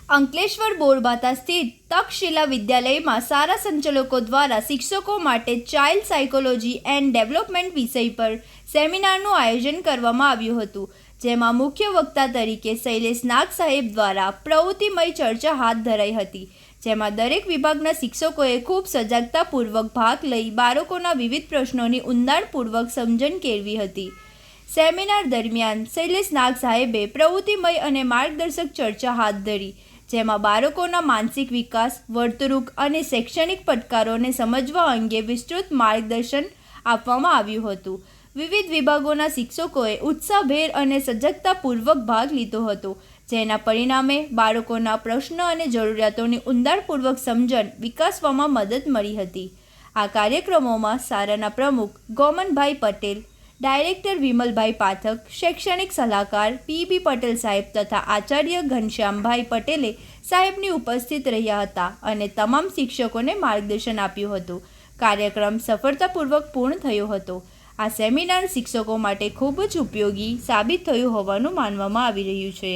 અંકલેશ્વર બોરબાતા સ્થિત તક્ષશિલા વિદ્યાલયમાં શાળા સંચાલકો દ્વારા શિક્ષકો માટે ચાઇલ્ડ સાયકોલોજી એન્ડ ડેવલપમેન્ટ વિષય પર સેમિનારનું આયોજન કરવામાં આવ્યું હતું, જેમાં મુખ્ય વક્તા તરીકે શૈલેષ નાગ સાહેબ દ્વારા પ્રવૃત્તિમય ચર્ચા હાથ ધરાઈ હતી, જેમાં દરેક વિભાગના શિક્ષકોએ ખૂબ સજાગતાપૂર્વક ભાગ લઈ બાળકોના વિવિધ પ્રશ્નોની ઊંડાણપૂર્વક સમજણ કેળવી હતી. સેમિનાર દરમિયાન શૈલેષ નાગ સાહેબે પ્રવૃત્તિમય અને માર્ગદર્શક ચર્ચા હાથ ધરી, જેમાં બાળકોના માનસિક વિકાસ, વર્તણૂક અને શૈક્ષણિક પડકારોને સમજવા અંગે વિસ્તૃત માર્ગદર્શન આપવામાં આવ્યું હતું. વિવિધ વિભાગોના શિક્ષકોએ ઉત્સાહભેર અને સજગતાપૂર્વક ભાગ લીધો હતો, જેના પરિણામે બાળકોના પ્રશ્નો અને જરૂરિયાતોની ઊંડાણપૂર્વક સમજણ વિકસાવવામાં મદદ મળી હતી. આ કાર્યક્રમોમાં શાળાના પ્રમુખ ગોમનભાઈ પટેલ, ડાયરેક્ટર વિમલભાઈ પાઠક, શૈક્ષણિક સલાહકાર પી.બી. પટેલ સાહેબ તથા આચાર્ય ઘનશ્યામભાઈ પટેલે સાહેબની ઉપસ્થિત રહ્યા હતા અને તમામ શિક્ષકોને માર્ગદર્શન આપ્યું હતું. કાર્યક્રમ સફળતાપૂર્વક પૂર્ણ થયો હતો. આ સેમિનાર શિક્ષકો માટે ખૂબ જ ઉપયોગી સાબિત થયું હોવાનું માનવામાં આવી રહ્યું છે.